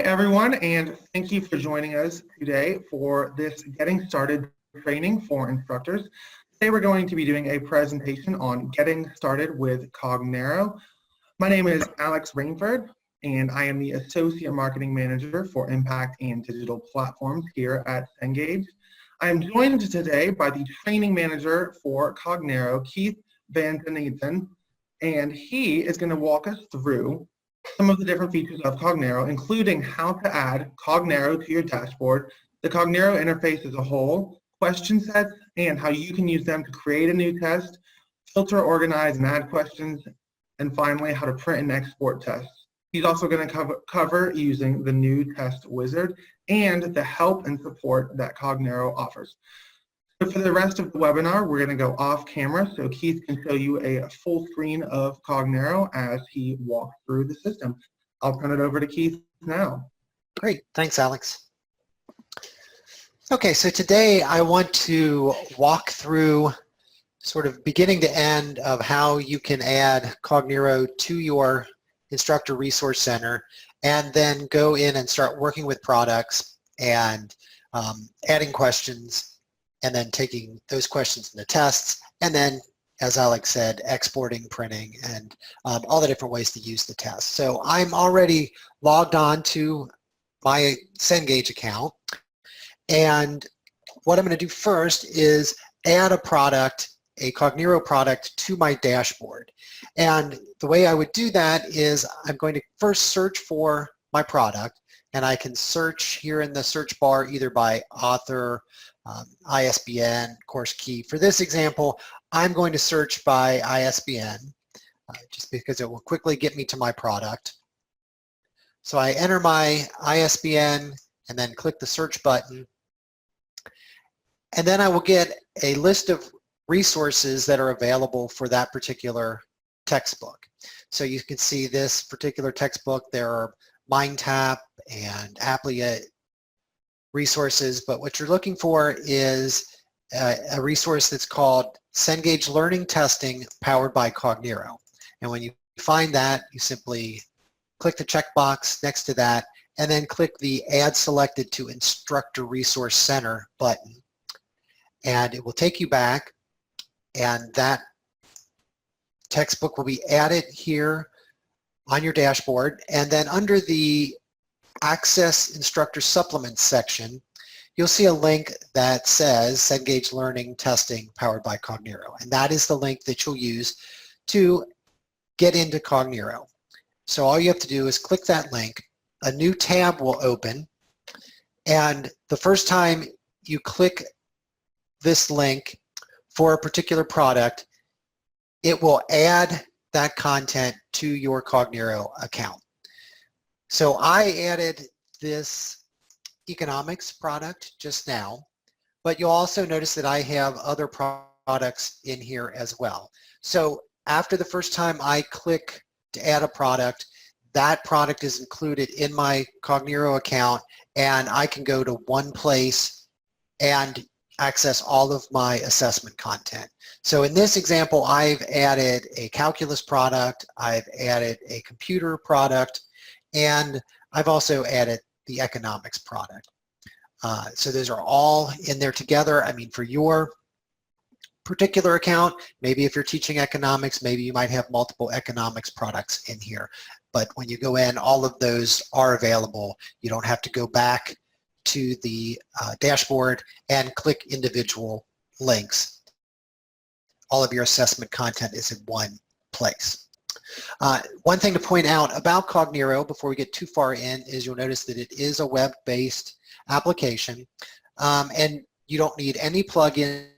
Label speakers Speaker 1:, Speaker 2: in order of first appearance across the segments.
Speaker 1: Everyone, and thank you for joining us today for this Getting Started training for instructors. Today we're going to be doing a presentation on getting started with Cognero. My name is Alex Rainford, and I am the Associate Marketing Manager for Impact and Digital Platforms here at Cengage. I am joined today by the Training Manager for Cognero, Keith Van Den Eeden, and he is going to walk us through some of the different features of Cognero, including how to add Cognero to your dashboard, the Cognero interface as a whole, question sets, and how you can use them to create a new test, filter, organize, and add questions, and finally, how to print and export tests. He's also going to cover using the new test wizard and the help and support that Cognero offers. So for the rest of the webinar, we're going to go off camera so Keith can show you a full screen of Cognero as he walks through the system. I'll turn it over to Keith now.
Speaker 2: Great, thanks Alex. Okay, so today I want to walk through sort of beginning to end of how you can add Cognero to your Instructor Resource Center and then go in and start working with products and adding questions and then taking those questions into tests, and then, as Alex said, exporting, printing, and all the different ways to use the test. So I'm already logged on to my Cengage account, and what I'm going to do first is add a product, a Cognero product, to my dashboard. And the way I would do that is I'm going to first search for my product, and I can search here in the search bar either by author, ISBN, course key. For this example, I'm going to search by ISBN just because it will quickly get me to my product. So I enter my ISBN and then click the search button, and then I will get a list of resources that are available for that particular textbook. So you can see this particular textbook, there are MindTap and Applia resources, but what you're looking for is a resource that's called Cengage Learning Testing powered by Cognero. And when you find that, you simply click the checkbox next to that and then click the Add Selected to Instructor Resource Center button. And it will take you back, and that textbook will be added here on your dashboard. And then under the Access Instructor Supplements section, you'll see a link that says Cengage Learning Testing powered by Cognero. And that is the link that you'll use to get into Cognero. So all you have to do is click that link, a new tab will open, and the first time you click this link for a particular product, it will add that content to your Cognero account. So I added this economics product just now, but you'll also notice that I have other products in here as well. So after the first time I click to add a product, that product is included in my Cognero account, and I can go to one place and access all of my assessment content. So in this example, I've added a calculus product, I've added a computer product, and I've also added the economics product. So those are all in there together. I mean, for your particular account, maybe if you're teaching economics, maybe you might have multiple economics products in here. But when you go in, all of those are available. You don't have to go back to the dashboard and click individual links. All of your assessment content is in one place. One thing to point out about Cognero before we get too far in is you'll notice that it is a web-based application, and you don't need any plugins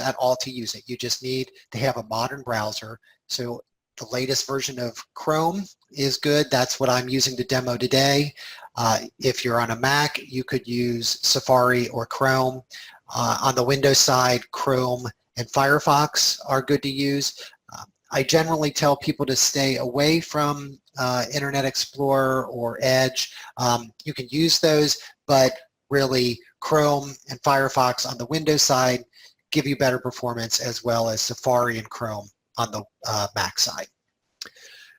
Speaker 2: at all to use it. You just need to have a modern browser. So the latest version of Chrome is good. That's what I'm using to demo today. If you're on a Mac, you could use Safari or Chrome. On the Windows side, Chrome and Firefox are good to use. I generally tell people to stay away from Internet Explorer or Edge. You can use those, but really Chrome and Firefox on the Windows side give you better performance, as well as Safari and Chrome on the Mac side.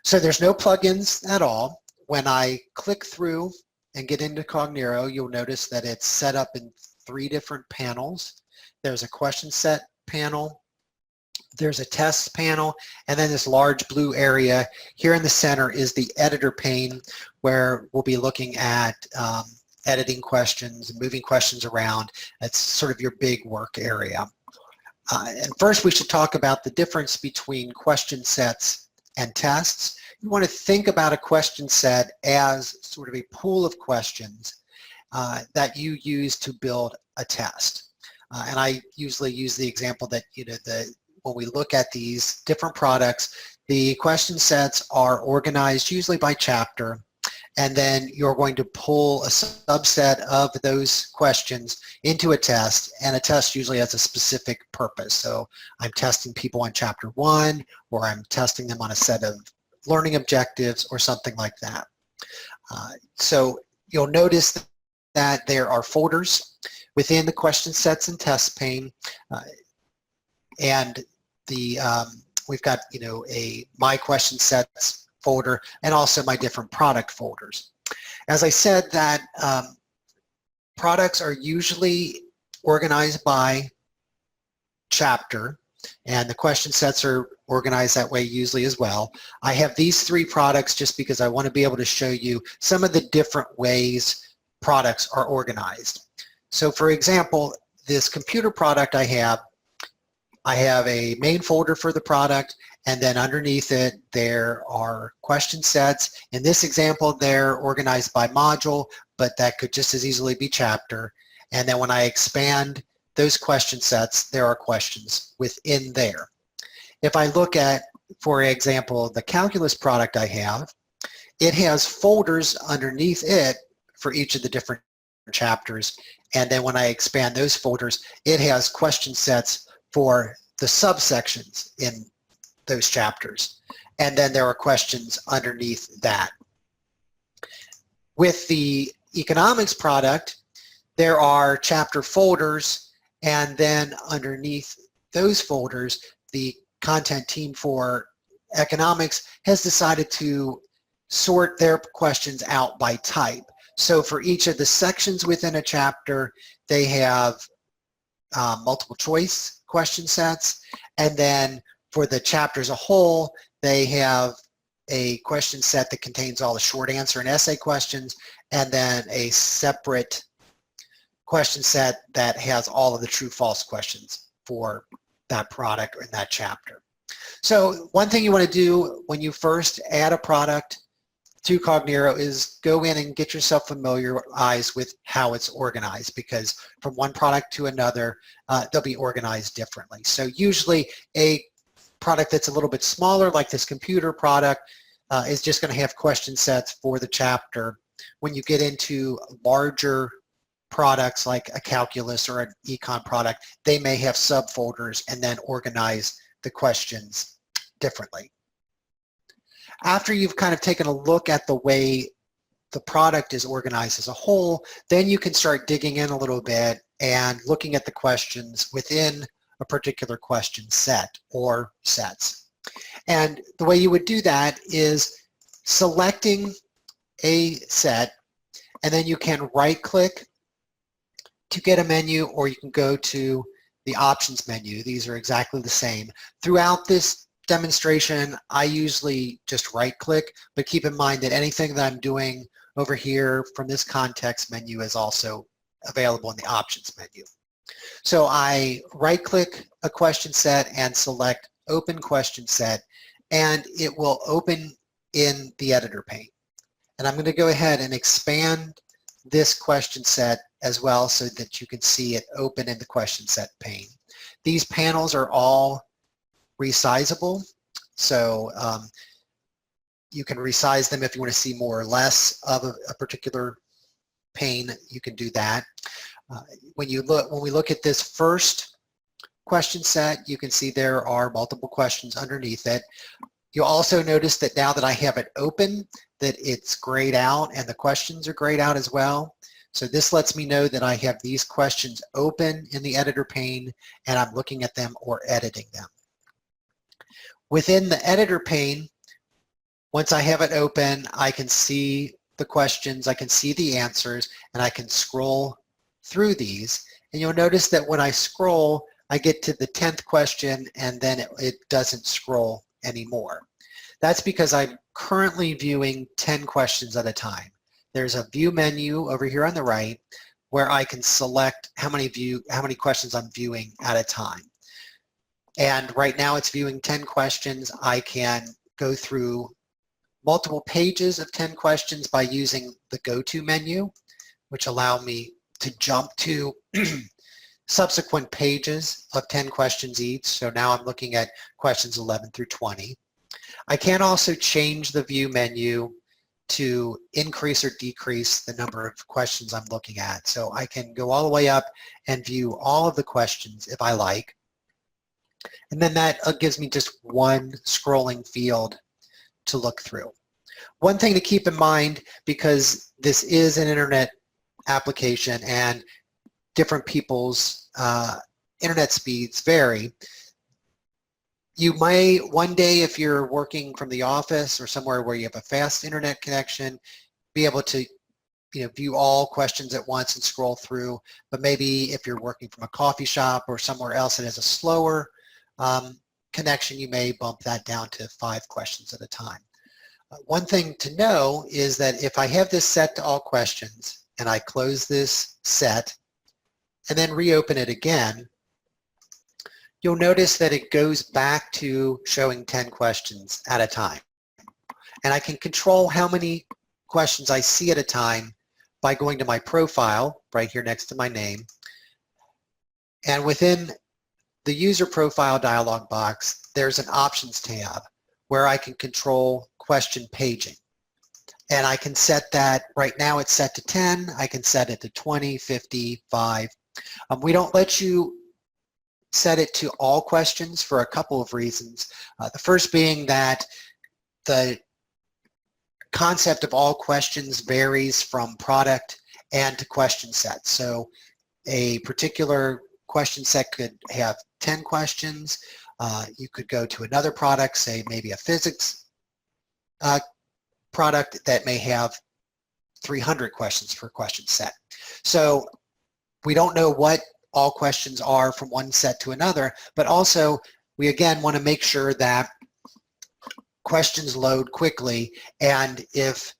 Speaker 2: So there's no plugins at all. When I click through and get into Cognero, you'll notice that it's set up in 3 different panels. There's a question set panel, there's a test panel, and then this large blue area. Here in the center is the editor pane, where we'll be looking at editing questions, moving questions around. That's sort of your big work area. And first we should talk about the difference between question sets and tests. You want to think about a question set as sort of a pool of questions that you use to build a test. And I usually use the example that, when we look at these different products, the question sets are organized usually by chapter, and then you're going to pull a subset of those questions into a test, and a test usually has a specific purpose. So I'm testing people on chapter 1, or I'm testing them on a set of learning objectives or something like that. So you'll notice that there are folders within the question sets and test pane, and we've got a my question sets folder and also my different product folders. As I said, that products are usually organized by chapter, and the question sets are organized that way usually as well. I have these 3 products just because I want to be able to show you some of the different ways products are organized. So for example, this computer product I have a main folder for the product, and then underneath it there are question sets. In this example, they're organized by module, but that could just as easily be chapter. And then when I expand those question sets, there are questions within there. If I look at, for example, the calculus product I have, it has folders underneath it for each of the different chapters. And then when I expand those folders, it has question sets for the subsections in those chapters. And then there are questions underneath that. With the economics product, there are chapter folders, and then underneath those folders, the content team for economics has decided to sort their questions out by type. So for each of the sections within a chapter, they have multiple choice question sets, and then for the chapter as a whole, they have a question set that contains all the short answer and essay questions, and then a separate question set that has all of the true-false questions for that product or in that chapter. So one thing you want to do when you first add a product to Cognero is go in and get yourself familiarized with how it's organized, because from one product to another, they'll be organized differently. So usually a product that's a little bit smaller, like this computer product, is just going to have question sets for the chapter. When you get into larger products like a calculus or an econ product, they may have subfolders and then organize the questions differently. After you've kind of taken a look at the way the product is organized as a whole, then you can start digging in a little bit and looking at the questions within a particular question set or sets. And the way you would do that is selecting a set, and then you can right-click to get a menu, or you can go to the options menu. These are exactly the same. Throughout this demonstration, I usually just right-click, but keep in mind that anything that I'm doing over here from this context menu is also available in the options menu. So I right-click a question set and select Open Question Set, and it will open in the editor pane. And I'm going to go ahead and expand this question set as well so that you can see it open in the question set pane. These panels are all resizable, so you can resize them if you want to see more or less of a particular pane. You can do that. When we look at this first question set, you can see there are multiple questions underneath it. You'll also notice that now that I have it open, that it's grayed out and the questions are grayed out as well. So this lets me know that I have these questions open in the editor pane and I'm looking at them or editing them. Within the editor pane, once I have it open, I can see the questions, I can see the answers, and I can scroll through these. And you'll notice that when I scroll, I get to the 10th question and then it doesn't scroll anymore. That's because I'm currently viewing 10 questions at a time. There's a view menu over here on the right where I can select how many questions I'm viewing at a time. And right now it's viewing 10 questions. I can go through multiple pages of 10 questions by using the Go To menu, which allow me to jump to subsequent pages of 10 questions each. So now I'm looking at questions 11 through 20. I can also change the view menu to increase or decrease the number of questions I'm looking at. So I can go all the way up and view all of the questions if I like. And then that gives me just one scrolling field to look through. One thing to keep in mind, because this is an internet application and different people's internet speeds vary, you may one day, if you're working from the office or somewhere where you have a fast internet connection, be able to view all questions at once and scroll through. But maybe if you're working from a coffee shop or somewhere else that has a slower connection, you may bump that down to 5 questions at a time. One thing to know is that if I have this set to all questions and I close this set and then reopen it again, you'll notice that it goes back to showing 10 questions at a time. And I can control how many questions I see at a time by going to my profile right here next to my name. And within the user profile dialog box, there's an options tab where I can control question paging. And I can set that, right now it's set to 10, I can set it to 20, 50, 5. We don't let you set it to all questions for a couple of reasons. The first being that the concept of all questions varies from product and to question set. So a particular question set could have 10 questions. You could go to another product, say maybe a physics product that may have 300 questions per question set. So we don't know what all questions are from one set to another, but also we again want to make sure that questions load quickly, and if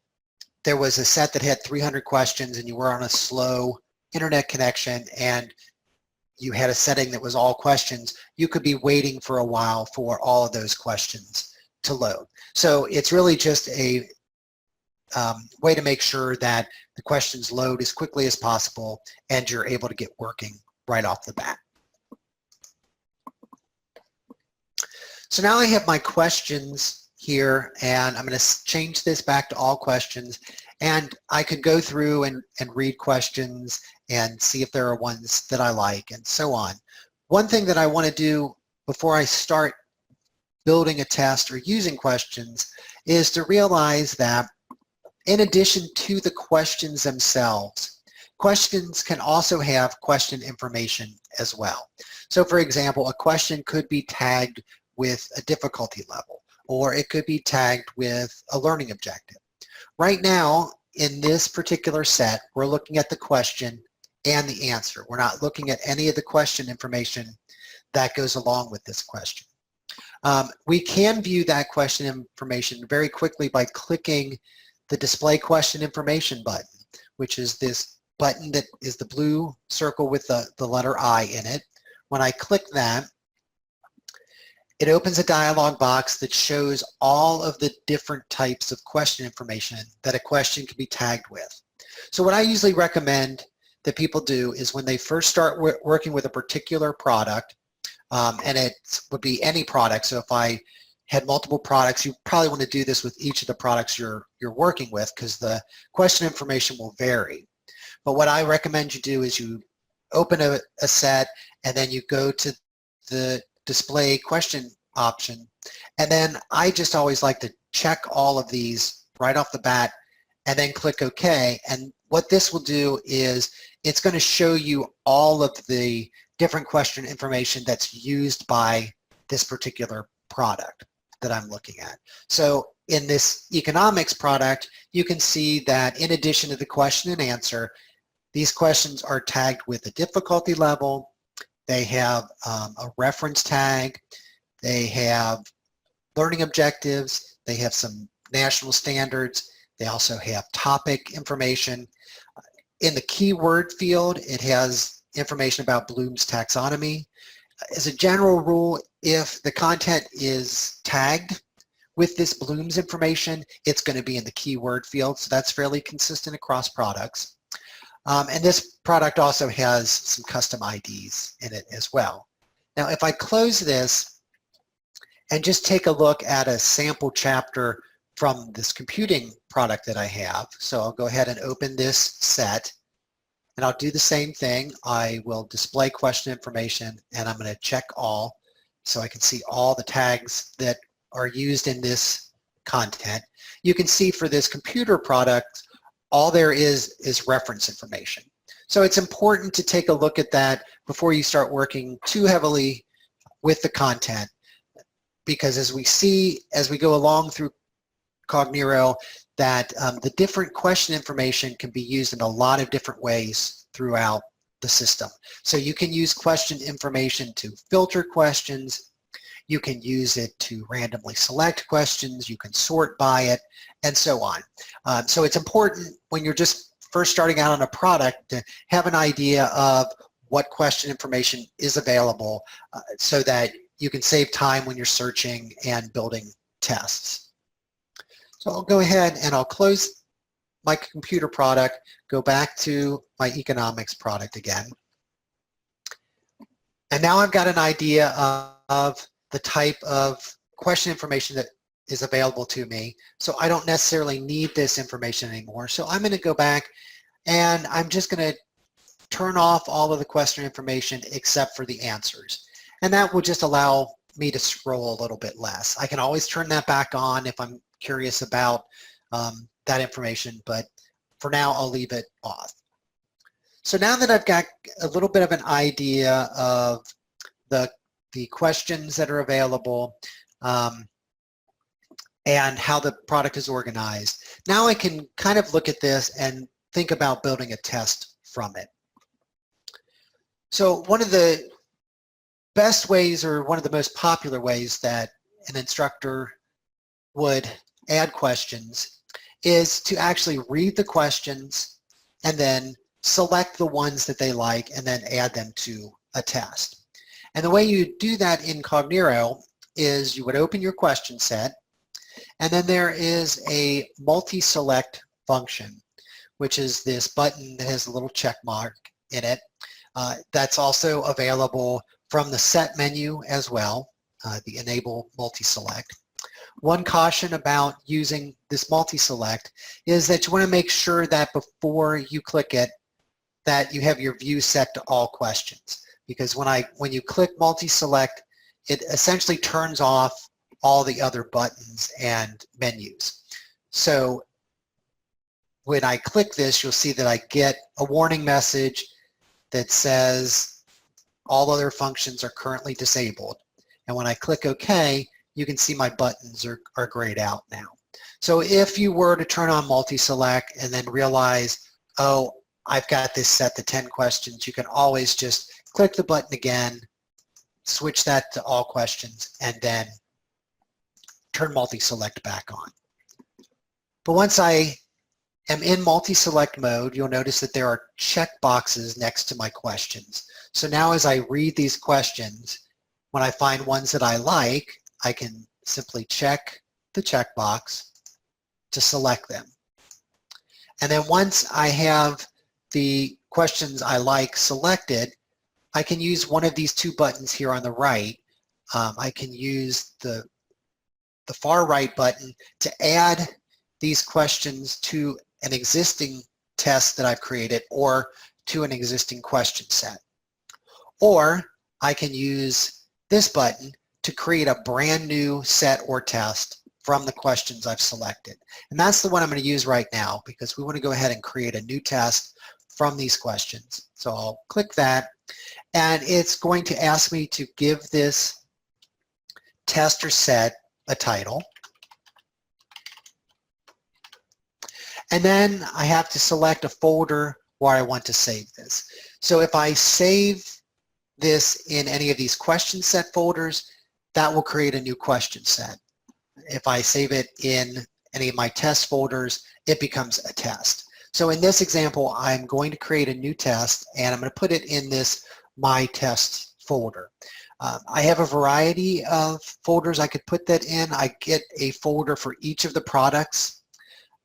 Speaker 2: there was a set that had 300 questions and you were on a slow internet connection and you had a setting that was all questions, you could be waiting for a while for all of those questions to load. So it's really just a way to make sure that the questions load as quickly as possible and you're able to get working right off the bat. So now I have my questions here, and I'm going to change this back to all questions, and I could go through and read questions and see if there are ones that I like and so on. One thing that I want to do before I start building a test or using questions is to realize that in addition to the questions themselves, questions can also have question information as well. So for example, a question could be tagged with a difficulty level, or it could be tagged with a learning objective. Right now, in this particular set, we're looking at the question and the answer. We're not looking at any of the question information that goes along with this question. We can view that question information very quickly by clicking the Display Question Information button, which is this button that is the blue circle with the letter I in it. When I click that, it opens a dialog box that shows all of the different types of question information that a question can be tagged with. So what I usually recommend that people do is when they first start working with a particular product, and it would be any product. So if I had multiple products, you probably want to do this with each of the products you're working with, because the question information will vary. But what I recommend you do is you open a set, and then you go to the display question option, and then I just always like to check all of these right off the bat and then click OK. And what this will do is it's going to show you all of the different question information that's used by this particular product. that I'm looking at. So in this economics product, you can see that in addition to the question and answer, these questions are tagged with a difficulty level. They have a reference tag. They have learning objectives. They have some national standards. They also have topic information. In the keyword field, it has information about Bloom's taxonomy. As a general rule, if the content is tagged with this Bloom's information, it's going to be in the keyword field, so that's fairly consistent across products. And this product also has some custom IDs in it as well. Now, if I close this and just take a look at a sample chapter from this computing product that I have, so I'll go ahead and open this set, and I'll do the same thing. I will display question information, and I'm going to check all, so I can see all the tags that are used in this content. You can see for this computer product, all there is reference information. So it's important to take a look at that before you start working too heavily with the content, because as we see, as we go along through Cognero, that the different question information can be used in a lot of different ways throughout the system. So you can use question information to filter questions, you can use it to randomly select questions, you can sort by it, and so on. So it's important when you're just first starting out on a product to have an idea of what question information is available so that you can save time when you're searching and building tests. So I'll go ahead and I'll close my computer product, go back to my economics product again. And now I've got an idea of the type of question information that is available to me. So I don't necessarily need this information anymore. So I'm going to go back and I'm just going to turn off all of the question information except for the answers. And that will just allow me to scroll a little bit less. I can always turn that back on if I'm curious about that information, but for now I'll leave it off. So now that I've got a little bit of an idea of the questions that are available and how the product is organized, now I can kind of look at this and think about building a test from it. So one of the best ways, or one of the most popular ways that an instructor would add questions is to actually read the questions and then select the ones that they like and then add them to a test. And the way you do that in Cognero is you would open your question set, and then there is a multi-select function, which is this button that has a little check mark in it. That's also available from the set menu as well, the enable multi-select. One caution about using this multi-select is that you want to make sure that before you click it, that you have your view set to all questions. Because when you click multi-select, it essentially turns off all the other buttons and menus. So when I click this, you'll see that I get a warning message that says all other functions are currently disabled. And when I click OK, you can see my buttons are grayed out now. So if you were to turn on multi-select and then realize, oh, I've got this set to 10 questions, you can always just click the button again, switch that to all questions, and then turn multi-select back on. But once I am in multi-select mode, you'll notice that there are check boxes next to my questions. So now as I read these questions, when I find ones that I like, I can simply check the checkbox to select them. And then once I have the questions I like selected, I can use one of these two buttons here on the right. I can use the far right button to add these questions to an existing test that I've created or to an existing question set. Or I can use this button to create a brand new set or test from the questions I've selected. And that's the one I'm going to use right now because we want to go ahead and create a new test from these questions. So I'll click that, and it's going to ask me to give this test or set a title. And then I have to select a folder where I want to save this. So if I save this in any of these question set folders, that will create a new question set. If I save it in any of my test folders, it becomes a test. So in this example, I'm going to create a new test and I'm going to put it in this My Test folder. I have a variety of folders I could put that in. I get a folder for each of the products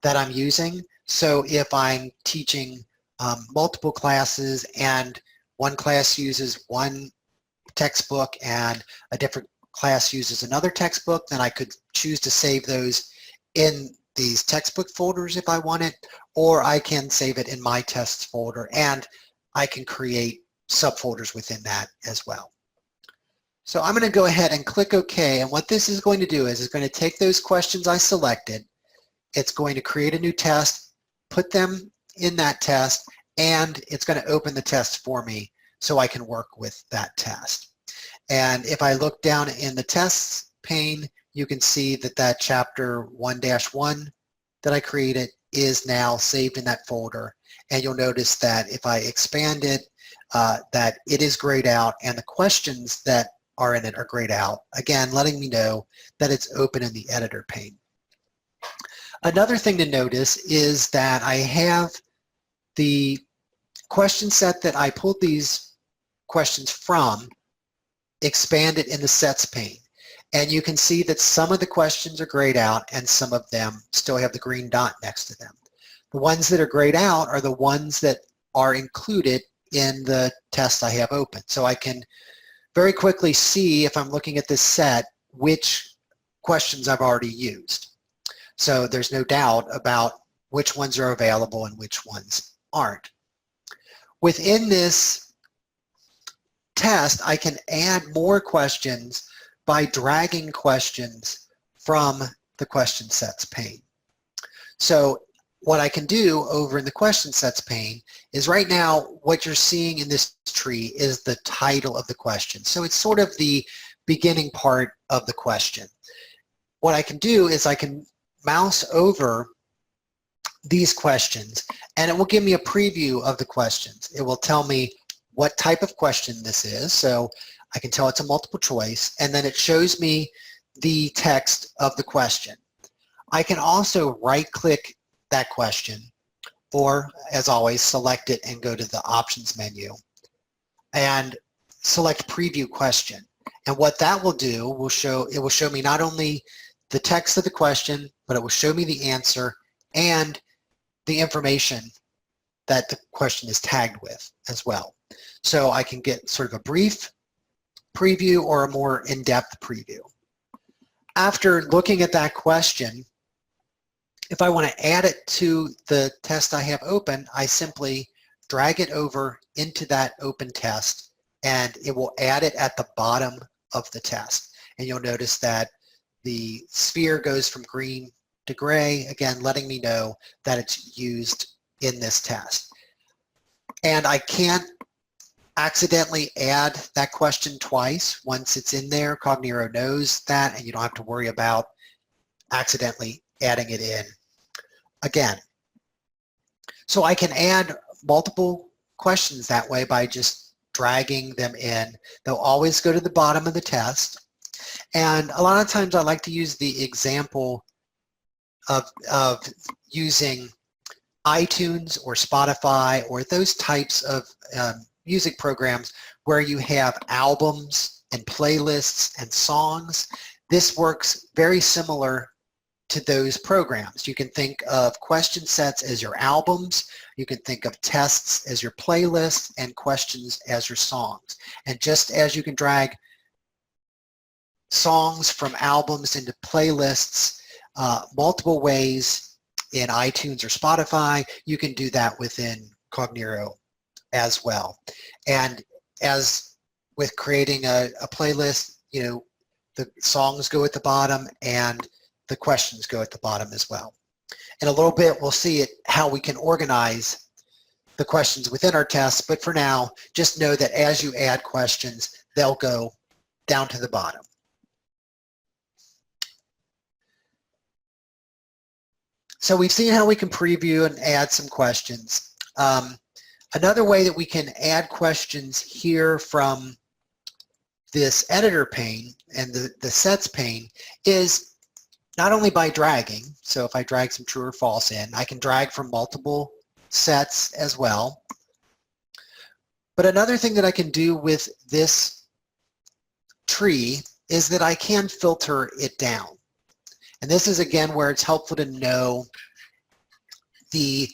Speaker 2: that I'm using. So if I'm teaching multiple classes and one class uses one textbook and a different class uses another textbook, then I could choose to save those in these textbook folders if I want it, or I can save it in My Tests folder and I can create subfolders within that as well. So I'm going to go ahead and click OK, and what this is going to do is it's going to take those questions I selected, it's going to create a new test, put them in that test, and it's going to open the test for me so I can work with that test. And if I look down in the tests pane, you can see that that chapter 1-1 that I created is now saved in that folder. And you'll notice that if I expand it, that it is grayed out and the questions that are in it are grayed out, again letting me know that it's open in the editor pane. Another thing to notice is that I have the question set that I pulled these questions from expanded in the sets pane. And you can see that some of the questions are grayed out and some of them still have the green dot next to them. The ones that are grayed out are the ones that are included in the test I have open. So I can very quickly see, if I'm looking at this set, which questions I've already used. So there's no doubt about which ones are available and which ones aren't. Within this test, I can add more questions by dragging questions from the question sets pane. So what I can do over in the question sets pane is, right now what you're seeing in this tree is the title of the question. So it's sort of the beginning part of the question. What I can do is I can mouse over these questions and it will give me a preview of the questions. It will tell me what type of question this is. So I can tell it's a multiple choice, and then it shows me the text of the question. I can also right-click that question, or as always, select it and go to the options menu and select preview question. And what that will do, it will show me not only the text of the question, but it will show me the answer and the information that the question is tagged with as well. So I can get sort of a brief preview or a more in-depth preview. After looking at that question, if I want to add it to the test I have open, I simply drag it over into that open test and it will add it at the bottom of the test. And you'll notice that the sphere goes from green to gray, again letting me know that it's used in this test. And I can't accidentally add that question twice. Once it's in there, Cognero knows that, and you don't have to worry about accidentally adding it in again. So I can add multiple questions that way by just dragging them in. They'll always go to the bottom of the test. And a lot of times I like to use the example of using iTunes or Spotify or those types of music programs where you have albums and playlists and songs. This works very similar to those programs. You can think of question sets as your albums, you can think of tests as your playlists, and questions as your songs. And just as you can drag songs from albums into playlists multiple ways in iTunes or Spotify, you can do that within Cognero as well. And as with creating a playlist, you know, the songs go at the bottom and the questions go at the bottom as well. In a little bit, we'll see how we can organize the questions within our tests, but for now, just know that as you add questions, they'll go down to the bottom. So we've seen how we can preview and add some questions. Another way that we can add questions here from this editor pane and the sets pane is not only by dragging. So if I drag some true or false in, I can drag from multiple sets as well. But another thing that I can do with this tree is that I can filter it down. And this is again where it's helpful to know the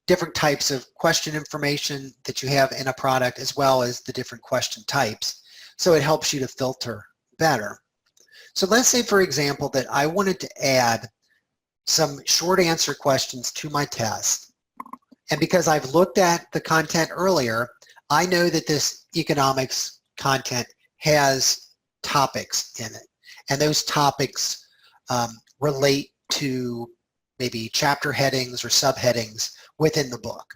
Speaker 2: different types of question information that you have in a product as well as the different question types. So it helps you to filter better. So let's say, for example, that I wanted to add some short answer questions to my test. And because I've looked at the content earlier, I know that this economics content has topics in it. And those topics relate to maybe chapter headings or subheadings within the book.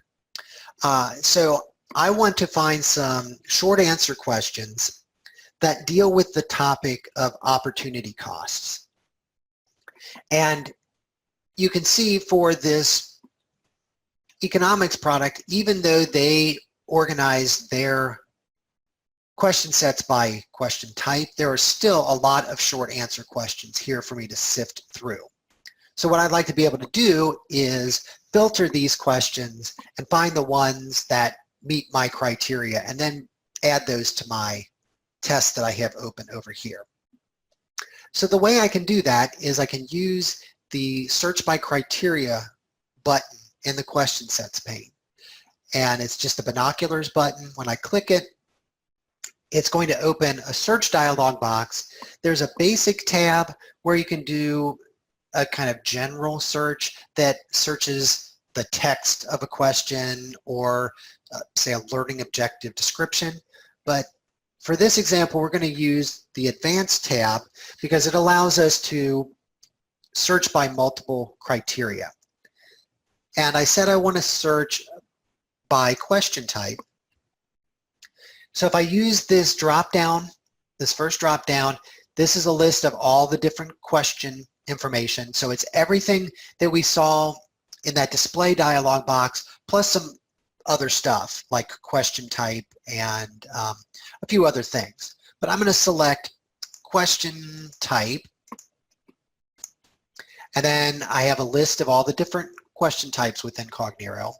Speaker 2: So I want to find some short answer questions that deal with the topic of opportunity costs. And you can see for this economics product, even though they organize their question sets by question type, there are still a lot of short answer questions here for me to sift through. So what I'd like to be able to do is filter these questions and find the ones that meet my criteria and then add those to my test that I have open over here. So the way I can do that is I can use the search by criteria button in the question sets pane. And it's just the binoculars button. When I click it, it's going to open a search dialog box. There's a basic tab where you can do a kind of general search that searches the text of a question or say a learning objective description. But for this example, we're going to use the advanced tab because it allows us to search by multiple criteria. And I said I want to search by question type. So if I use this drop down, this first drop down, this is a list of all the different question information. So it's everything that we saw in that display dialog box plus some other stuff like question type and a few other things. But I'm going to select question type, and then I have a list of all the different question types within Cognero.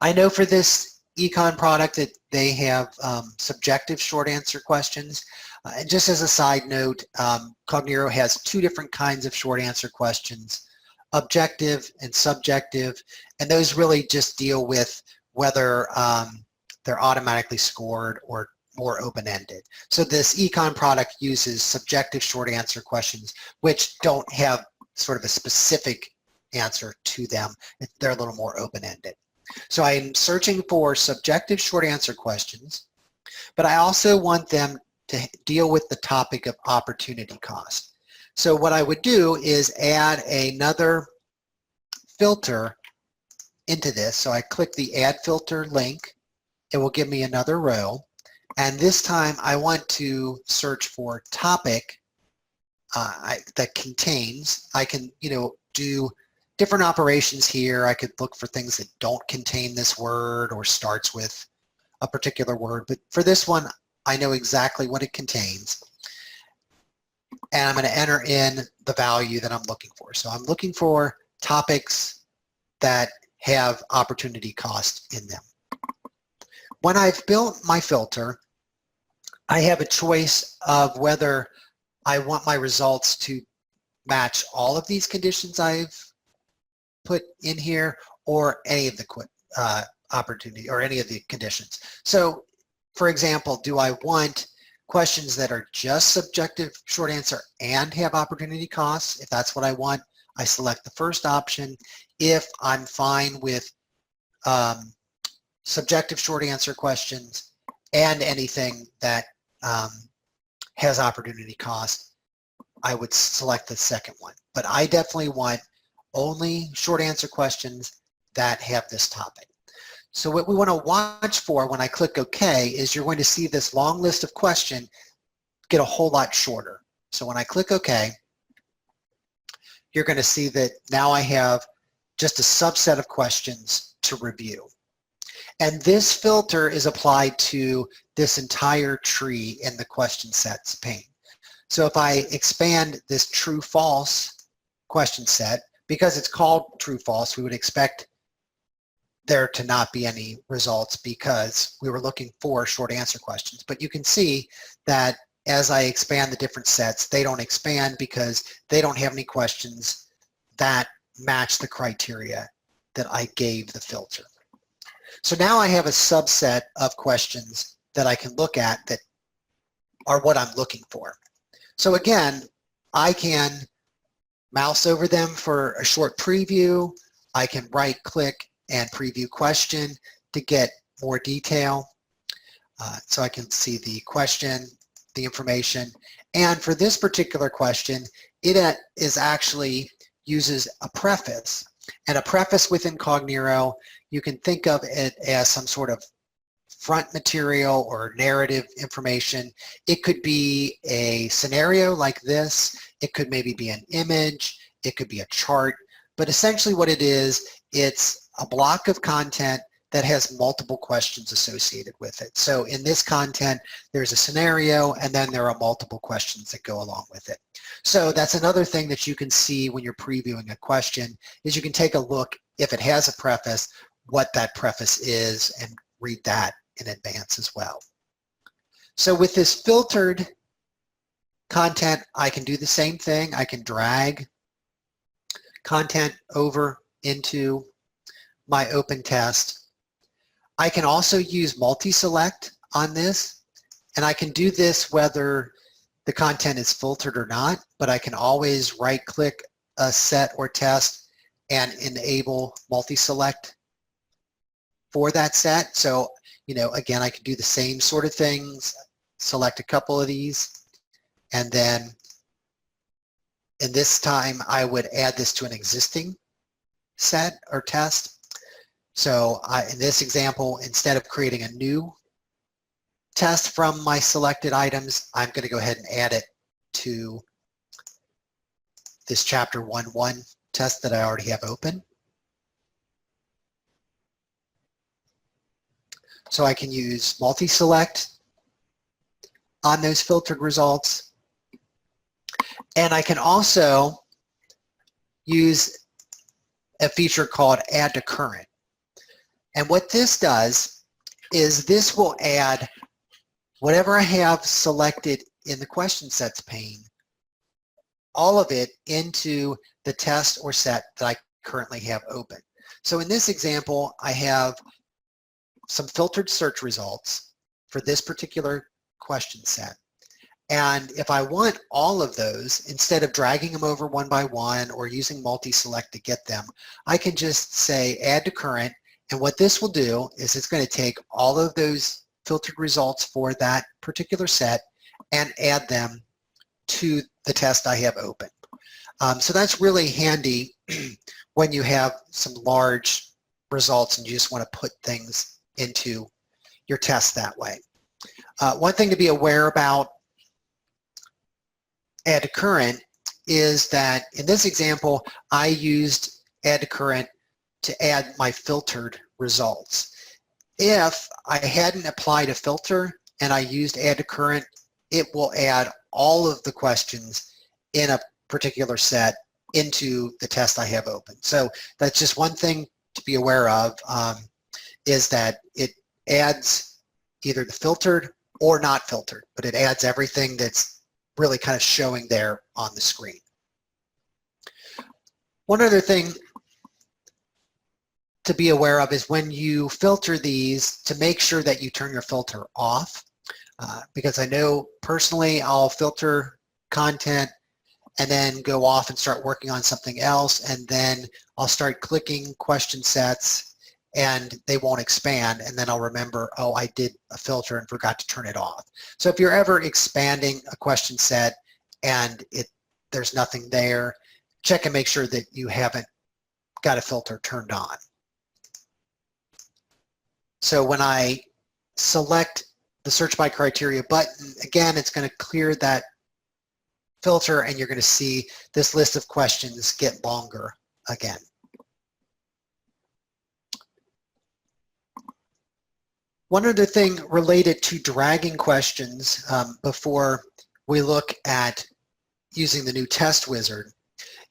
Speaker 2: I know for this econ product that they have subjective short answer questions. And just as a side note, Cognero has two different kinds of short answer questions, objective and subjective, and those really just deal with whether they're automatically scored or more open-ended. So this econ product uses subjective short answer questions which don't have sort of a specific answer to them. They're a little more open-ended. So I'm searching for subjective short answer questions, but I also want them to deal with the topic of opportunity cost. So what I would do is add another filter into this. So I click the add filter link. It will give me another row. And this time I want to search for topic that contains. I can, do different operations here. I could look for things that don't contain this word or starts with a particular word. But for this one, I know exactly what it contains. And I'm going to enter in the value that I'm looking for. So I'm looking for topics that have opportunity cost in them. When I've built my filter, I have a choice of whether I want my results to match all of these conditions I've put in here or any of the opportunity or any of the conditions. So for example, do I want questions that are just subjective short answer and have opportunity costs? If that's what I want, I select the first option. If I'm fine with subjective short answer questions and anything that has opportunity cost, I would select the second one. But I definitely want only short answer questions that have this topic. So what we want to watch for when I click OK is you're going to see this long list of questions get a whole lot shorter. So when I click OK, you're going to see that now I have just a subset of questions to review. And this filter is applied to this entire tree in the question sets pane. So if I expand this true-false question set, because it's called true-false, we would expect there to not be any results because we were looking for short answer questions. But you can see that as I expand the different sets, they don't expand because they don't have any questions that match the criteria that I gave the filter. So now I have a subset of questions that I can look at that are what I'm looking for. So again, I can mouse over them for a short preview. I can right click and preview question to get more detail. So I can see the question, the information, and for this particular question, it is actually uses a preface. And a preface within Cognero, you can think of it as some sort of front material or narrative information. It could be a scenario like this. It could maybe be an image. It could be a chart. But essentially what it is, it's a block of content that has multiple questions associated with it. So in this content, there's a scenario and then there are multiple questions that go along with it. So that's another thing that you can see when you're previewing a question is you can take a look if it has a preface, what that preface is and read that in advance as well. So with this filtered content, I can do the same thing. I can drag content over into my open test. I can also use multi-select on this, and I can do this whether the content is filtered or not, but I can always right-click a set or test and enable multi-select for that set. So, you know, again, I can do the same sort of things, select a couple of these, and then in this time, I would add this to an existing set or test. So in this example, instead of creating a new test from my selected items, I'm going to go ahead and add it to this chapter 1.1 test that I already have open. So I can use multi-select on those filtered results. And I can also use a feature called Add to Current. And what this does is this will add whatever I have selected in the question sets pane, all of it into the test or set that I currently have open. So in this example, I have some filtered search results for this particular question set. And if I want all of those, instead of dragging them over one by one or using multi-select to get them, I can just say add to current. And what this will do is it's going to take all of those filtered results for that particular set and add them to the test I have open. So that's really handy when you have some large results and you just want to put things into your test that way. One thing to be aware about add to current is that in this example, I used add to current to add my filtered results. If I hadn't applied a filter and I used add to current, it will add all of the questions in a particular set into the test I have open. So that's just one thing to be aware of, is that it adds either the filtered or not filtered, but it adds everything that's really kind of showing there on the screen. One other thing to be aware of is when you filter these, to make sure that you turn your filter off, because I know personally I'll filter content and then go off and start working on something else, and then I'll start clicking question sets and they won't expand, and then I'll remember, oh, I did a filter and forgot to turn it off. So if you're ever expanding a question set and there's nothing there, check and make sure that you haven't got a filter turned on. So when I select the search by criteria button, again, it's going to clear that filter, and you're going to see this list of questions get longer again. One other thing related to dragging questions before we look at using the new test wizard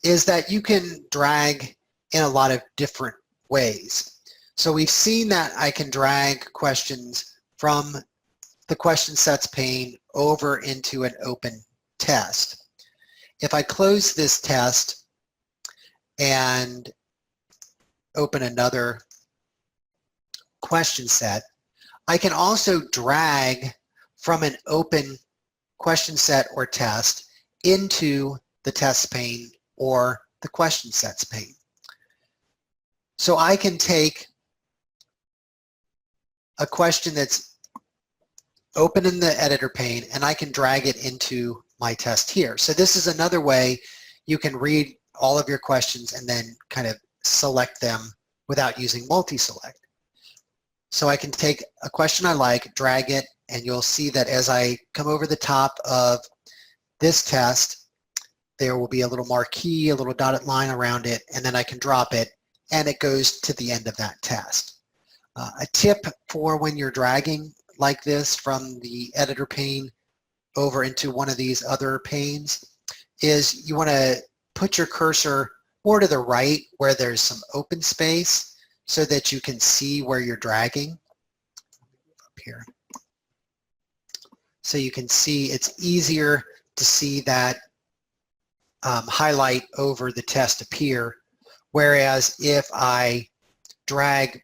Speaker 2: is that you can drag in a lot of different ways. So we've seen that I can drag questions from the question sets pane over into an open test. If I close this test and open another question set, I can also drag from an open question set or test into the test pane or the question sets pane. So I can take a question that's open in the editor pane and I can drag it into my test here. So this is another way you can read all of your questions and then kind of select them without using multi-select. So I can take a question I like, drag it, and you'll see that as I come over the top of this test, there will be a little marquee, a little dotted line around it, and then I can drop it, and it goes to the end of that test. A tip for when you're dragging like this from the editor pane over into one of these other panes is you want to put your cursor more to the right where there's some open space so that you can see where you're dragging. Up here. So you can see it's easier to see that highlight over the test appear, whereas if I drag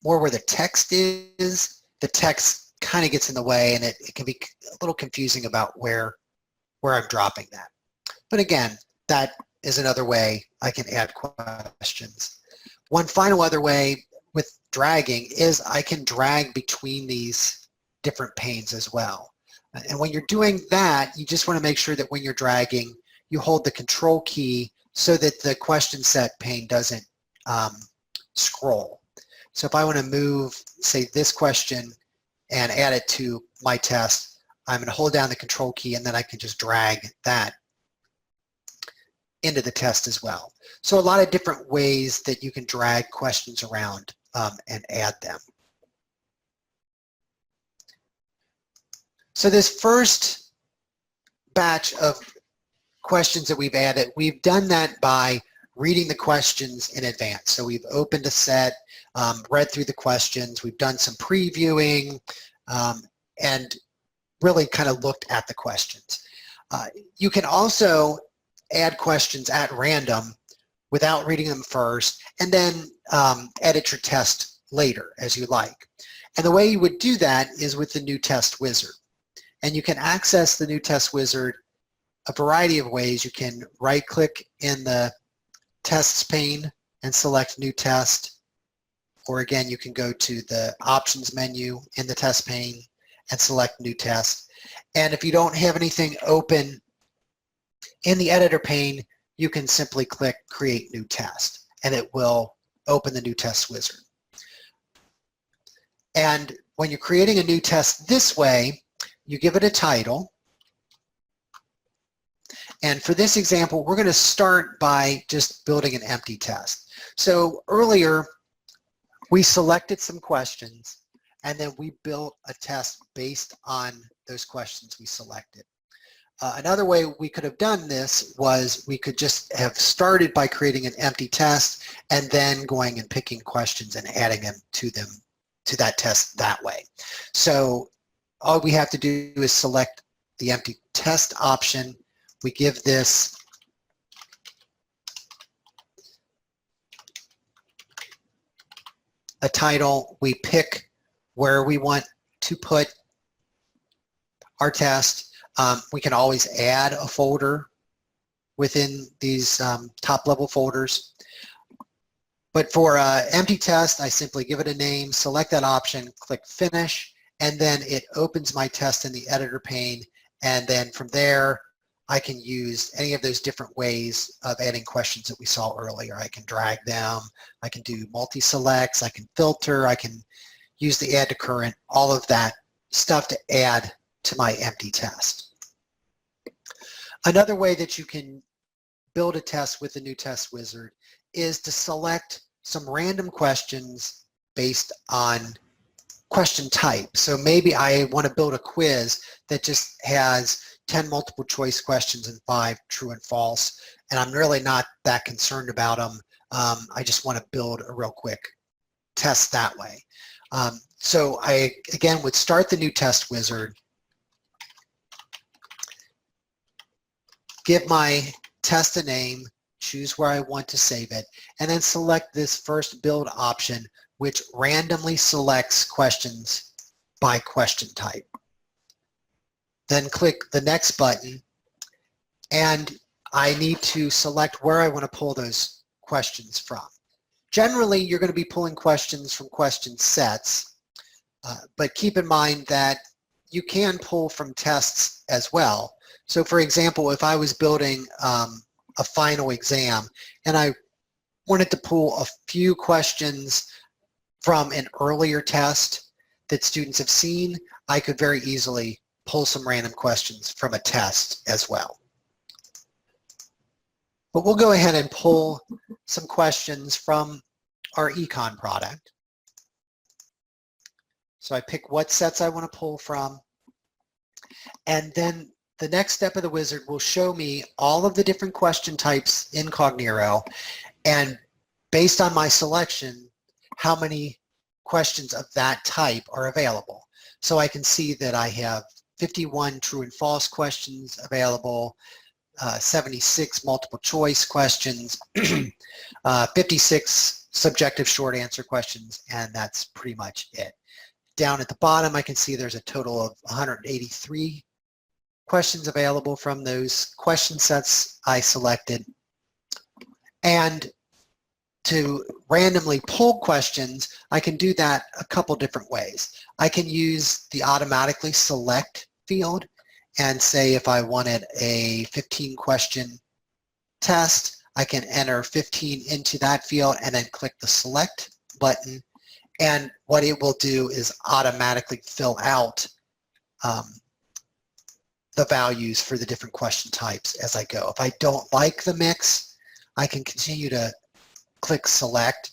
Speaker 2: more where the text is, the text kind of gets in the way and it can be a little confusing about where I'm dropping that. But again, that is another way I can add questions. One final other way with dragging is I can drag between these different panes as well. And when you're doing that, you just want to make sure that when you're dragging, you hold the control key so that the question set pane doesn't scroll. So if I want to move, say, this question and add it to my test, I'm going to hold down the control key and then I can just drag that into the test as well. So a lot of different ways that you can drag questions around and add them. So this first batch of questions that we've added, we've done that by reading the questions in advance. So we've opened a set, read through the questions, we've done some previewing, and really kind of looked at the questions. You can also add questions at random without reading them first, and then edit your test later as you like. And the way you would do that is with the new test wizard. And you can access the new test wizard a variety of ways. You can right-click in the tests pane and select new test, or again, you can go to the options menu in the test pane and select new test. And if you don't have anything open in the editor pane, you can simply click create new test and it will open the new test wizard. And when you're creating a new test this way, you give it a title. And for this example, we're going to start by just building an empty test. So earlier, we selected some questions and then we built a test based on those questions we selected. Another way we could have done this was we could just have started by creating an empty test and then going and picking questions and adding them to that test that way. So all we have to do is select the empty test option. We give this a title. We pick where we want to put our test. We can always add a folder within these top level folders. But for empty test, I simply give it a name, select that option, click finish, and then it opens my test in the editor pane. And then from there, I can use any of those different ways of adding questions that we saw earlier. I can drag them, I can do multi-selects, I can filter, I can use the add to current, all of that stuff to add to my empty test. Another way that you can build a test with the new test wizard is to select some random questions based on question type. So maybe I want to build a quiz that just has 10 multiple choice questions and 5 true and false, and I'm really not that concerned about them. I just want to build a real quick test that way. So I, again, would start the new test wizard, give my test a name, choose where I want to save it, and then select this first build option, which randomly selects questions by question type. Then click the next button, and I need to select where I want to pull those questions from. Generally, you're going to be pulling questions from question sets, but keep in mind that you can pull from tests as well. So for example, if I was building a final exam and I wanted to pull a few questions from an earlier test that students have seen, I could very easily pull some random questions from a test as well. But we'll go ahead and pull some questions from our econ product. So I pick what sets I want to pull from, and then the next step of the wizard will show me all of the different question types in Cognero, and based on my selection, how many questions of that type are available. So I can see that I have 51 true and false questions available, 76 multiple choice questions, 56 subjective short answer questions, and that's pretty much it. Down at the bottom, I can see there's a total of 183 questions available from those question sets I selected. And to randomly pull questions, I can do that a couple different ways. I can use the automatically select field and say if I wanted a 15 question test, I can enter 15 into that field and then click the select button. And what it will do is automatically fill out the values for the different question types as I go. If I don't like the mix, I can continue to click select.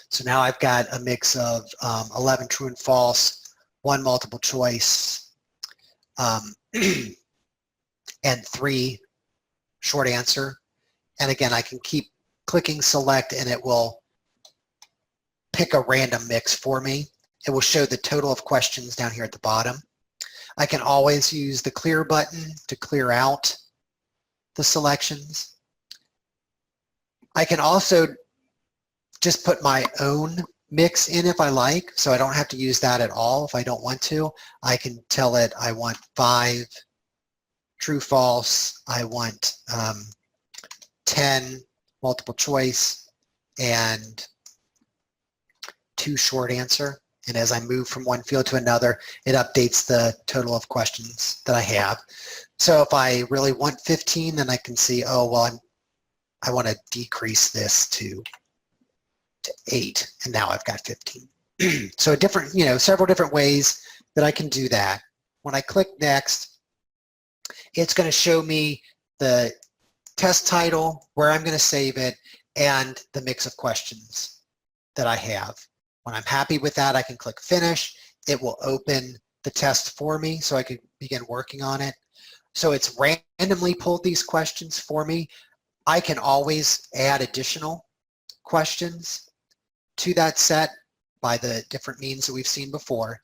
Speaker 2: So now I've got a mix of 11 true and false, 1 multiple choice, and 3 short answer. And again, I can keep clicking select and it will pick a random mix for me. It will show the total of questions down here at the bottom. I can always use the clear button to clear out the selections. I can also just put my own mix in if I like, so I don't have to use that at all if I don't want to. I can tell it I want 5 true false, I want 10 multiple choice, and 2 short answer. And as I move from one field to another, it updates the total of questions that I have. So if I really want 15, then I can see, oh, well, I want to decrease this to 8, and now I've got 15. So different, several different ways that I can do that. When I click next, it's going to show me the test title, where I'm going to save it, and the mix of questions that I have. When I'm happy with that, I can click finish. It will open the test for me so I can begin working on it. So it's randomly pulled these questions for me. I can always add additional questions to that set by the different means that we've seen before.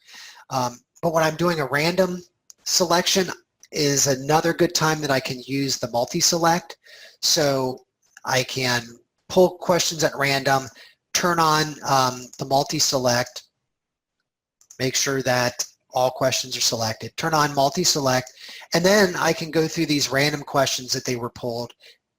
Speaker 2: But when I'm doing a random selection is another good time that I can use the multi-select. So I can pull questions at random, turn on the multi-select, make sure that all questions are selected, turn on multi-select, and then I can go through these random questions that they were pulled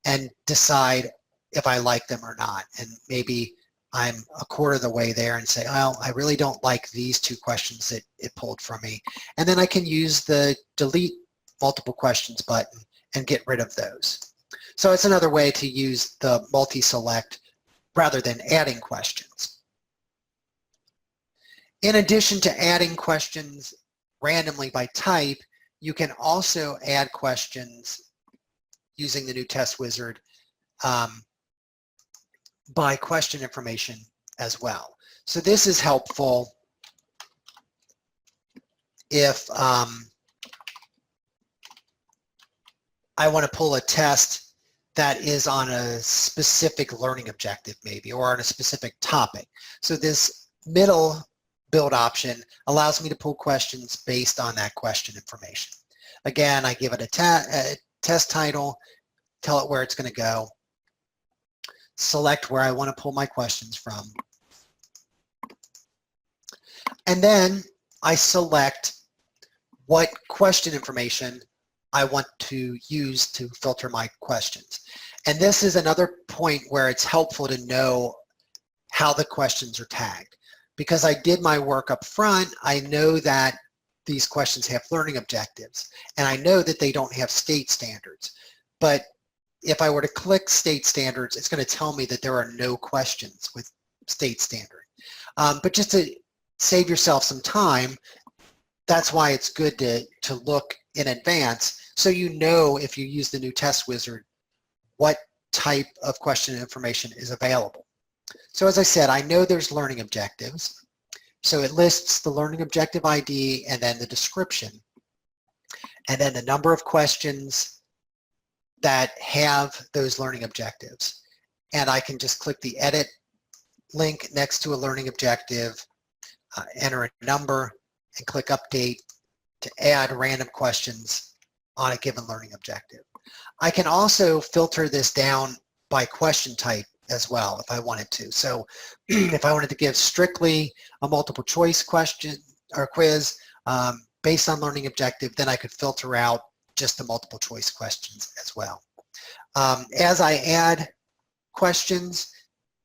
Speaker 2: and decide if I like them or not. And maybe I'm a quarter of the way there and say, well, I really don't like these 2 questions that it pulled from me. And then I can use the delete multiple questions button and get rid of those. So it's another way to use the multi-select rather than adding questions. In addition to adding questions randomly by type, you can also add questions using the new test wizard by question information as well. So this is helpful if I want to pull a test that is on a specific learning objective maybe, or on a specific topic. So this middle build option allows me to pull questions based on that question information. Again, I give it a test title, tell it where it's going to go, select where I want to pull my questions from, and then I select what question information I want to use to filter my questions. And this is another point where it's helpful to know how the questions are tagged. Because I did my work up front, I know that these questions have learning objectives, and I know that they don't have state standards. But if I were to click state standards, it's going to tell me that there are no questions with state standard. But just to save yourself some time, that's why it's good to look in advance so you know if you use the new test wizard what type of question information is available. So as I said, I know there's learning objectives. So it lists the learning objective ID and then the description and then the number of questions that have those learning objectives. And I can just click the edit link next to a learning objective, enter a number, and click update to add random questions on a given learning objective. I can also filter this down by question type as well if I wanted to. So if I wanted to give strictly a multiple choice question or quiz based on learning objective, then I could filter out just the multiple choice questions as well. As I add questions,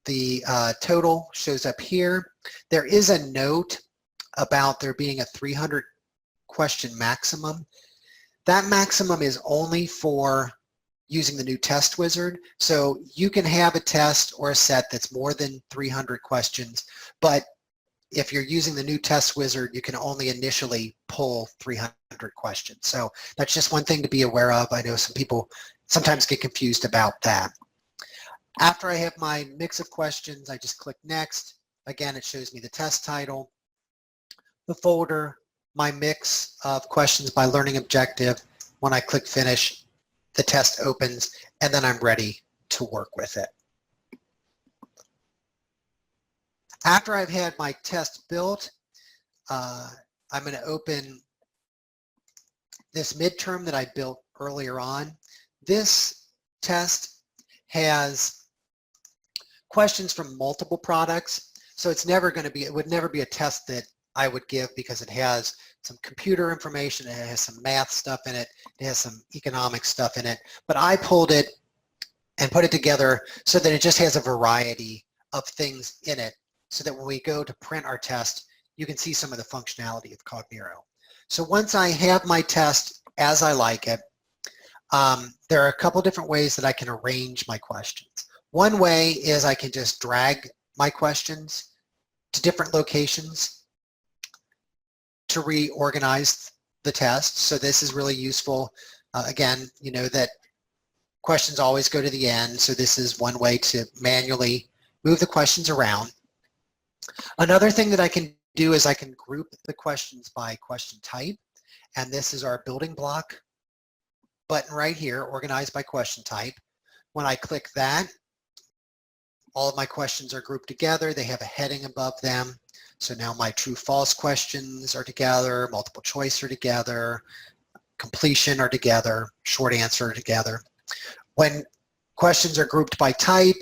Speaker 2: the total shows up here. There is a note about there being a 300 question maximum. That maximum is only for using the new test wizard. So you can have a test or a set that's more than 300 questions, but if you're using the new test wizard, you can only initially pull 300 questions. So that's just one thing to be aware of. I know some people sometimes get confused about that. After I have my mix of questions, I just click next. Again, it shows me the test title, the folder, my mix of questions by learning objective. When I click finish, the test opens, and then I'm ready to work with it. After I've had my test built, I'm going to open this midterm that I built earlier on. This test has questions from multiple products, so it's never going to be, it would never be a test that I would give because it has some computer information, it has some math stuff in it, it has some economic stuff in it, but I pulled it and put it together so that it just has a variety of things in it so that when we go to print our test, you can see some of the functionality of Cognero. So once I have my test as I like it, there are a couple different ways that I can arrange my questions. One way is I can just drag my questions to different locations to reorganize the test. So this is really useful. Again, you know that questions always go to the end, so this is one way to manually move the questions around. Another thing that I can do is I can group the questions by question type, and this is our building block button right here, organized by question type. When I click that, all of my questions are grouped together. They have a heading above them. So now my true false questions are together, multiple choice are together, completion are together, short answer are together. When questions are grouped by type,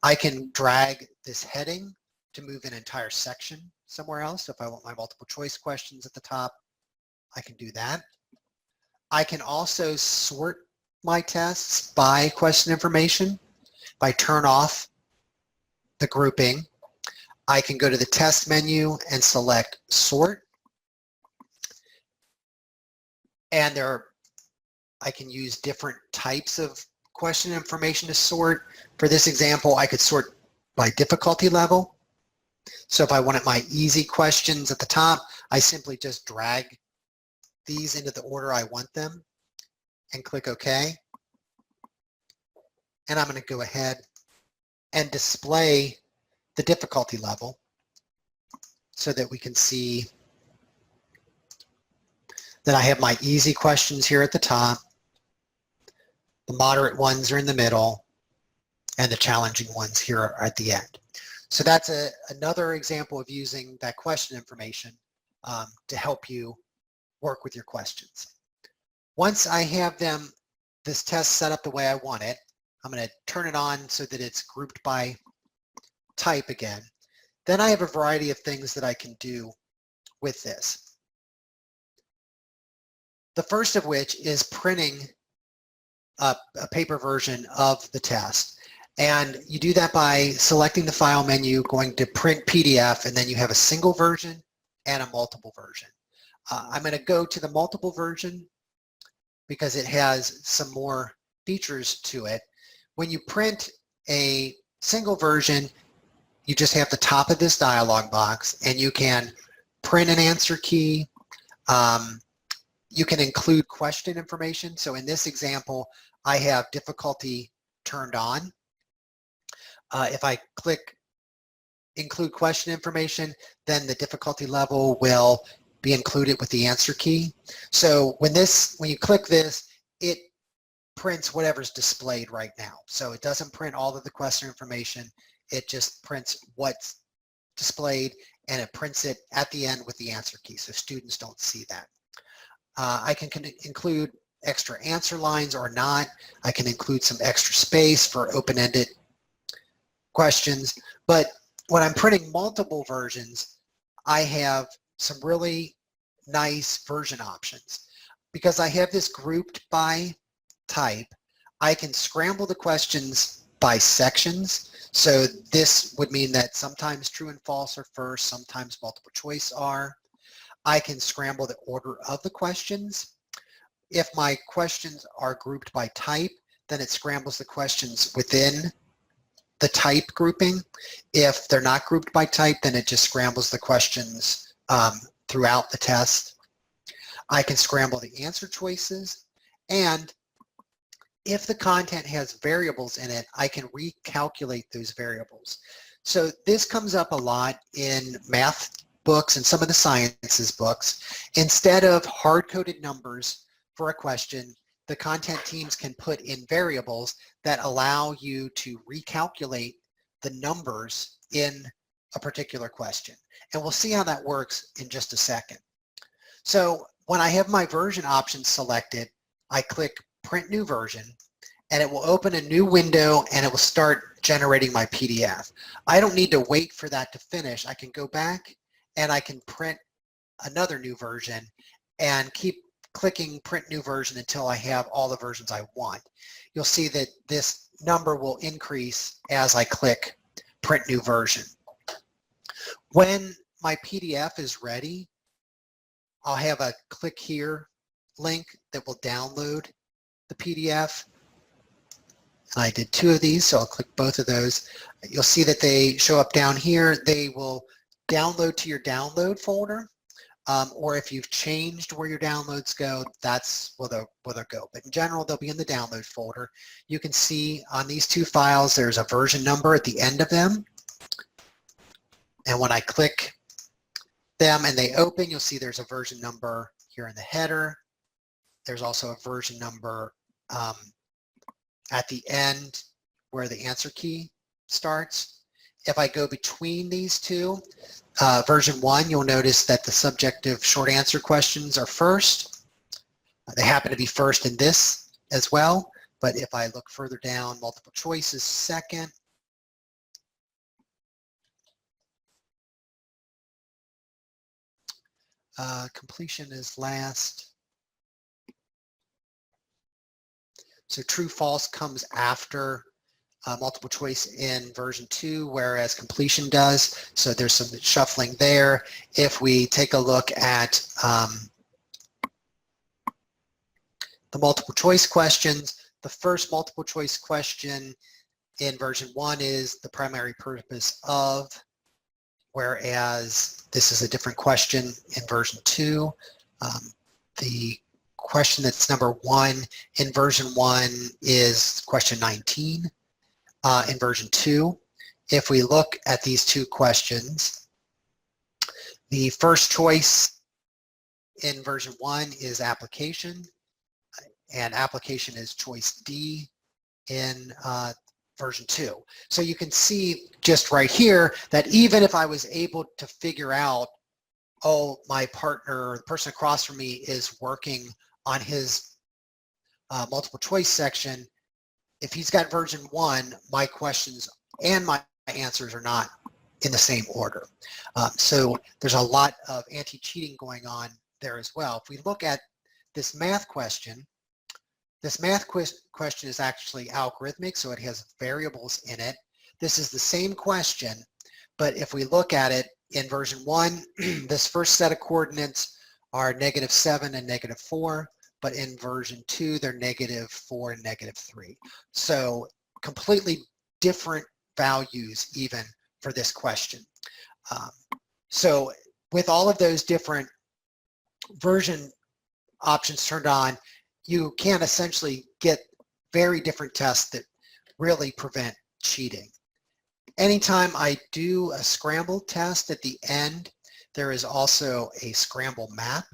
Speaker 2: I can drag this heading to move an entire section somewhere else. So if I want my multiple choice questions at the top, I can do that. I can also sort my tests by question information. If I turn off the grouping, I can go to the test menu and select sort. And I can use different types of question information to sort. For this example, I could sort by difficulty level. So if I wanted my easy questions at the top, I simply just drag these into the order I want them and click OK. and I'm going to go ahead and display the difficulty level so that we can see that I have my easy questions here at the top, the moderate ones are in the middle, and the challenging ones here are at the end. So that's another example of using that question information to help you work with your questions. Once I have this test set up the way I want it, I'm going to turn it on so that it's grouped by type again. Then I have a variety of things that I can do with this. The first of which is printing a paper version of the test. And you do that by selecting the file menu, going to print PDF, and then you have a single version and a multiple version. I'm going to go to the multiple version because it has some more features to it. When you print a single version, you just have the top of this dialog box, and you can print an answer key. You can include question information. So in this example, I have difficulty turned on. If I click include question information, then the difficulty level will be included with the answer key. So when you click this, it prints whatever's displayed right now. So it doesn't print all of the question information. It just prints what's displayed, and it prints it at the end with the answer key, so students don't see that. I can include extra answer lines or not. I can include some extra space for open-ended questions. But when I'm printing multiple versions, I have some really nice version options. Because I have this grouped by type, I can scramble the questions by sections. So this would mean that sometimes true and false are first, sometimes multiple choice are. I can scramble the order of the questions. If my questions are grouped by type, then it scrambles the questions within the type grouping. If they're not grouped by type, then it just scrambles the questions throughout the test. I can scramble the answer choices, and if the content has variables in it, I can recalculate those variables. So this comes up a lot in math books and some of the sciences books. Instead of hard-coded numbers for a question, the content teams can put in variables that allow you to recalculate the numbers in a particular question. And we'll see how that works in just a second. So when I have my version option selected, I click Print New Version, and it will open a new window and it will start generating my PDF. I don't need to wait for that to finish. I can go back and I can print another new version and keep clicking Print New Version until I have all the versions I want. You'll see that this number will increase as I click Print New Version. When my PDF is ready, I'll have a click here link that will download the PDF. And I did 2 of these, so I'll click both of those. You'll see that they show up down here. They will download to your download folder, or if you've changed where your downloads go, that's where they'll go. But in general, they'll be in the download folder. You can see on these 2 files, there's a version number at the end of them. And when I click them and they open, you'll see there's a version number here in the header. There's also a version number at the end where the answer key starts. If I go between these 2, version 1, you'll notice that the subjective short answer questions are first. They happen to be first in this as well, but if I look further down, multiple choice is second. Completion is last. So true false comes after multiple choice in version 2, whereas completion does. So there's some shuffling there. If we take a look at the multiple choice questions, the first multiple choice question in version 1 is the primary purpose of, whereas this is a different question in version 2. The question that's number 1 in version 1 is question 19. in version 2. If we look at these two questions, the first choice in version 1 is application, and application is choice D in version 2. So you can see just right here that even if I was able to figure out, oh, my partner, the person across from me is working on his multiple choice section, if he's got version 1, my questions and my answers are not in the same order. So there's a lot of anti-cheating going on there as well. If we look at this math question, question is actually algorithmic, so it has variables in it. This is the same question, but if we look at it in version 1, this first set of coordinates are -7 and -4, but in version 2, they're -4 and -3. So completely different values even for this question. So with all of those different version options turned on, you can essentially get very different tests that really prevent cheating. Anytime I do a scramble test at the end, there is also a scramble map.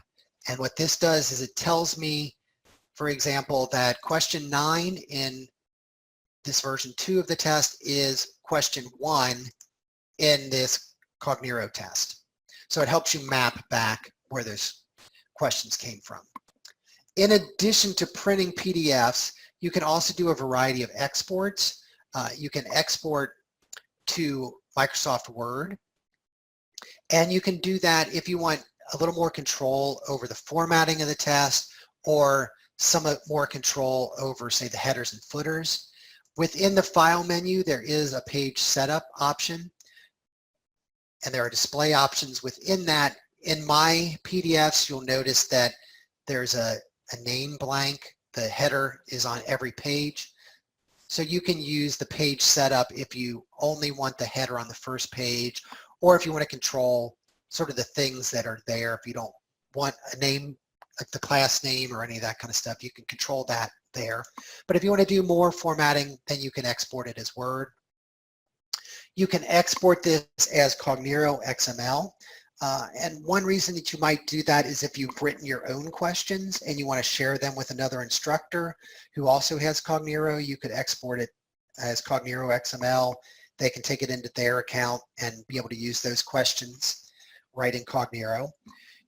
Speaker 2: And what this does is it tells me, for example, that question 9 in this version 2 of the test is question 1 in this Cognero test. So it helps you map back where those questions came from. In addition to printing PDFs, you can also do a variety of exports. You can export to Microsoft Word, and you can do that if you want a little more control over the formatting of the test or some more control over, say, the headers and footers. Within the file menu, there is a page setup option, and there are display options within that. In my PDFs, you'll notice that there's a name blank. The header is on every page. So you can use the page setup if you only want the header on the first page, or if you want to control sort of the things that are there. If you don't want a name, like the class name or any of that kind of stuff, you can control that there. But if you want to do more formatting, then you can export it as Word. You can export this as Cognero XML. And one reason that you might do that is if you've written your own questions and you want to share them with another instructor who also has Cognero, you could export it as Cognero XML. They can take it into their account and be able to use those questions right in Cognero.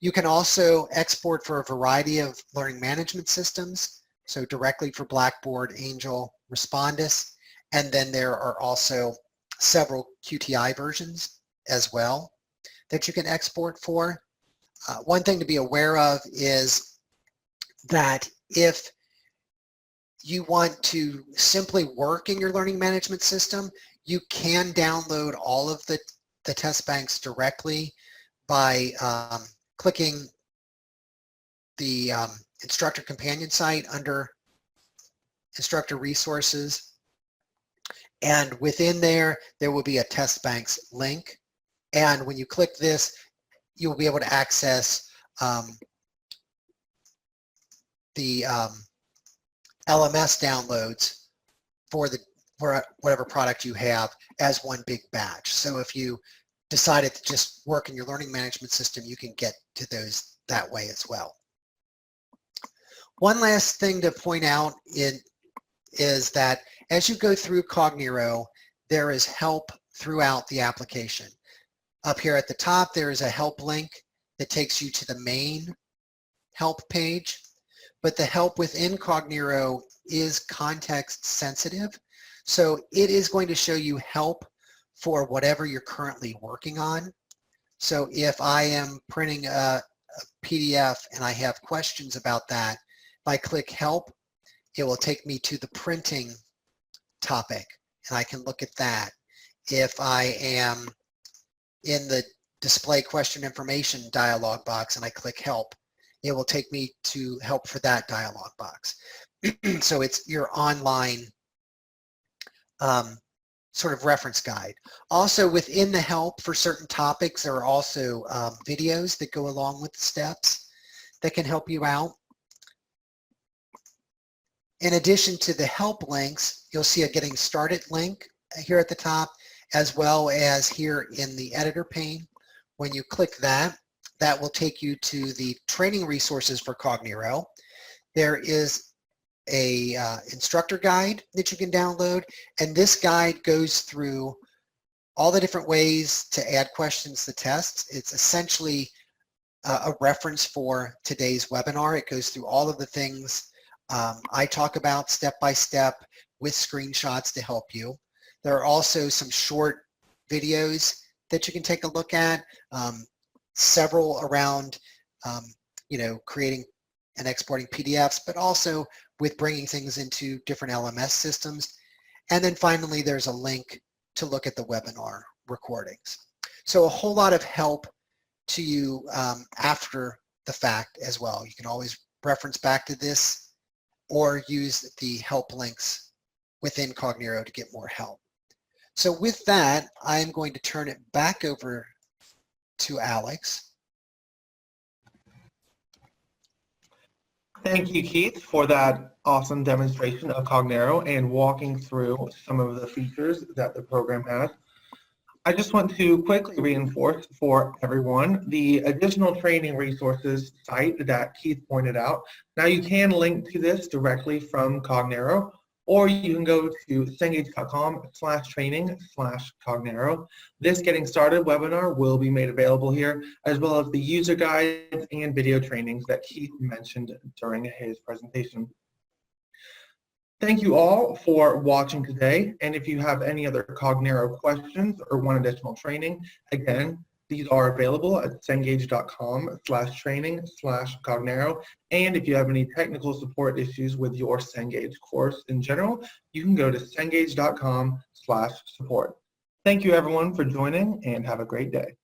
Speaker 2: You can also export for a variety of learning management systems, so directly for Blackboard, Angel, Respondus, and then there are also several QTI versions as well that you can export for. One thing to be aware of is that if you want to simply work in your learning management system, you can download all of the test banks directly by clicking the instructor companion site under instructor resources. And within there will be a test banks link. And when you click this, you'll be able to access the LMS downloads for whatever product you have as one big batch. So if you decided to just work in your learning management system, you can get to those that way as well. One last thing to point out is that as you go through Cognero, there is help throughout the application. Up here at the top, there is a help link that takes you to the main help page, but the help within Cognero is context sensitive. So it is going to show you help for whatever you're currently working on. So if I am printing a PDF and I have questions about that, if I click help, it will take me to the printing topic and I can look at that. If I am in the display question information dialog box and I click help, it will take me to help for that dialog box. So it's your online sort of reference guide. Also within the help for certain topics, there are also videos that go along with the steps that can help you out. In addition to the help links, you'll see a getting started link here at the top, as well as here in the editor pane. When you click that, that will take you to the training resources for Cognero. There is a instructor guide that you can download, and this guide goes through all the different ways to add questions to tests. It's essentially a reference for today's webinar. It goes through all of the things I talk about step by step with screenshots to help you. There are also some short videos that you can take a look at, several around creating and exporting PDFs, but also with bringing things into different LMS systems. And then finally, there's a link to look at the webinar recordings. So a whole lot of help to you after the fact as well. You can always reference back to this or use the help links within Cognero to get more help. So with that, I'm going to turn it back over to Alex.
Speaker 1: Thank you, Keith, for that awesome demonstration of Cognero and walking through some of the features that the program has. I just want to quickly reinforce for everyone the additional training resources site that Keith pointed out. Now you can link to this directly from Cognero, or you can go to cengage.com/training/Cognero. This Getting Started webinar will be made available here, as well as the user guides and video trainings that Keith mentioned during his presentation. Thank you all for watching today, and if you have any other Cognero questions or want additional training, again, these are available at cengage.com/training/Cognero. And if you have any technical support issues with your Cengage course in general, you can go to cengage.com/support. Thank you everyone for joining, and have a great day.